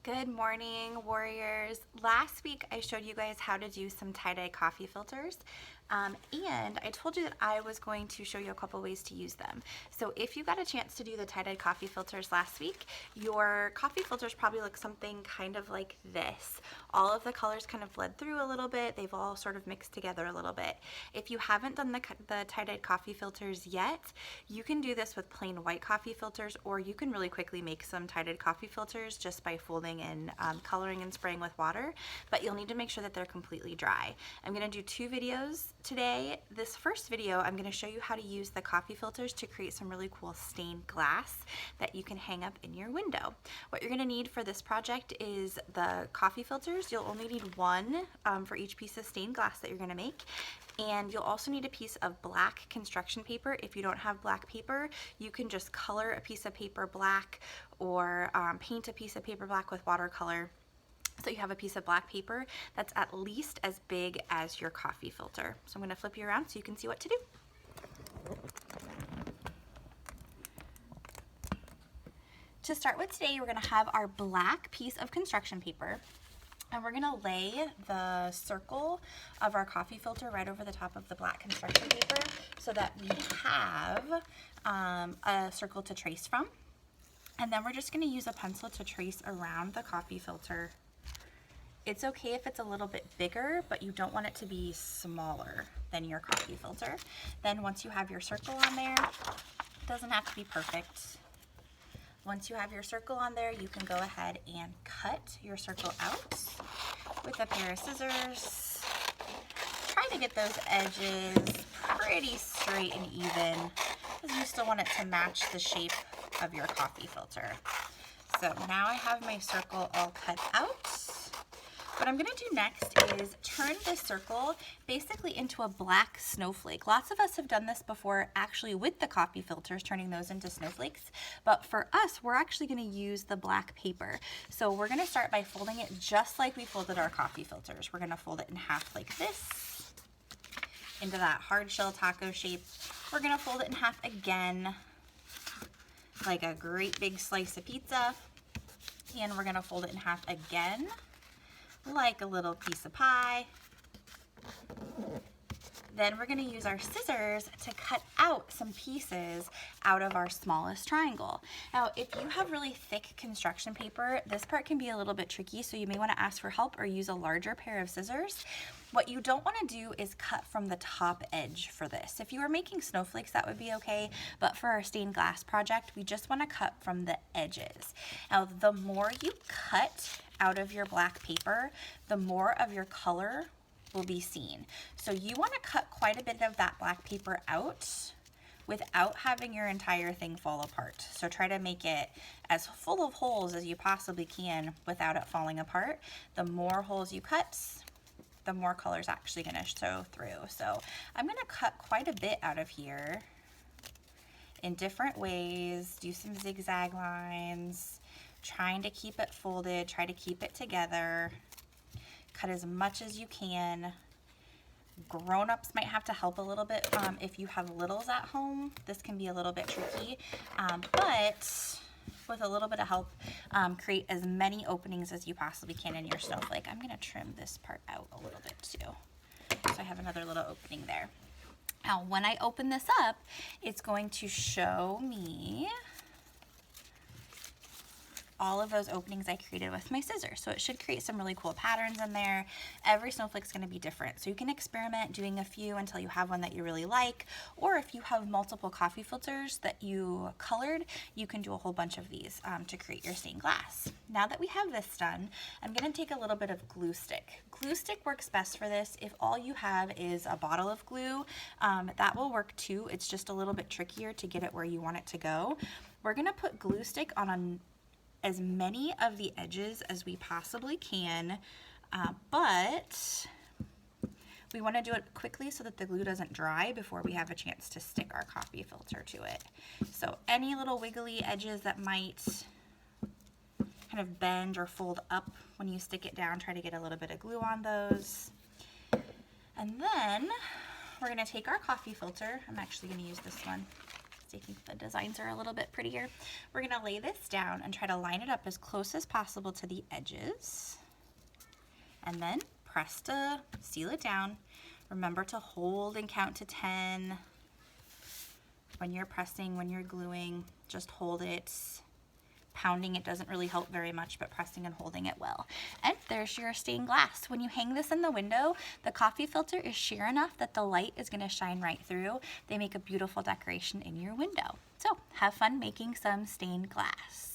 Good morning, warriors. Last week I showed you guys how to do some tie-dye coffee filters, and I told you that I was going to show you a couple ways to use them. So if you got a chance to do the tie-dye coffee filters last week, your coffee filters probably look something kind of like this. All of the colors kind of bled through a little bit. They've all sort of mixed together a little bit. If you haven't done the tie-dyed coffee filters yet, you can do this with plain white coffee filters, or you can really quickly make some tie-dyed coffee filters just by folding and coloring and spraying with water, but you'll need to make sure that they're completely dry. I'm going to do two videos today. This first video, I'm going to show you how to use the coffee filters to create some really cool stained glass that you can hang up in your window. What you're going to need for this project is the coffee filters. You'll only need one for each piece of stained glass that you're going to make. And you'll also need a piece of black construction paper. If you don't have black paper, you can just color a piece of paper black or paint a piece of paper black with watercolor. So you have a piece of black paper that's at least as big as your coffee filter. So I'm going to flip you around so you can see what to do. To start with today, we're going to have our black piece of construction paper. And we're gonna lay the circle of our coffee filter right over the top of the black construction paper so that we have a circle to trace from. And then we're just gonna use a pencil to trace around the coffee filter. It's okay if it's a little bit bigger, but you don't want it to be smaller than your coffee filter. Then once you have your circle on there, it doesn't have to be perfect. Once you have your circle on there, you can go ahead and cut your circle out with a pair of scissors. Try to get those edges pretty straight and even, because you still want it to match the shape of your coffee filter. So now I have my circle all cut out. What I'm going to do next is turn this circle basically into a black snowflake. Lots of us have done this before actually with the coffee filters, turning those into snowflakes. But for us, we're actually going to use the black paper. So we're going to start by folding it just like we folded our coffee filters. We're going to fold it in half like this, into that hard shell taco shape. We're going to fold it in half again, like a great big slice of pizza. And we're going to fold it in half again, like a little piece of pie. Then we're going to use our scissors to cut out some pieces out of our smallest triangle. Now, if you have really thick construction paper, this part can be a little bit tricky, so you may want to ask for help or use a larger pair of scissors. What you don't want to do is cut from the top edge for this. If you were making snowflakes, that would be okay, but for our stained glass project, we just want to cut from the edges. Now, the more you cut out of your black paper, the more of your color will be seen. So you want to cut quite a bit of that black paper out without having your entire thing fall apart. So try to make it as full of holes as you possibly can without it falling apart. The more holes you cut, the more color is actually going to show through. So I'm going to cut quite a bit out of here in different ways, do some zigzag lines, trying to keep it folded, try to keep it together. Cut as much as you can. Grown-ups might have to help a little bit. If you have littles at home, this can be a little bit tricky, but with a little bit of help, create as many openings as you possibly can in your snowflake. I'm gonna trim this part out a little bit too, so I have another little opening there. Now, when I open this up, it's going to show me all of those openings I created with my scissors. So it should create some really cool patterns in there. Every snowflake's going to be different. So you can experiment doing a few until you have one that you really like. Or if you have multiple coffee filters that you colored, you can do a whole bunch of these to create your stained glass. Now that we have this done, I'm going to take a little bit of glue stick. Glue stick works best for this. If all you have is a bottle of glue, that will work too. It's just a little bit trickier to get it where you want it to go. We're going to put glue stick on as many of the edges as we possibly can, but we want to do it quickly so that the glue doesn't dry before we have a chance to stick our coffee filter to it. So any little wiggly edges that might kind of bend or fold up when you stick it down, try to get a little bit of glue on those. And then we're going to take our coffee filter. I'm actually going to use this one. I think the designs are a little bit prettier. We're gonna lay this down and try to line it up as close as possible to the edges. And then press to seal it down. Remember to hold and count to 10. When you're pressing, when you're gluing, just hold it. Pounding it doesn't really help very much, but pressing and holding it will. And there's your stained glass. When you hang this in the window, the coffee filter is sheer enough that the light is going to shine right through. They make a beautiful decoration in your window. So have fun making some stained glass.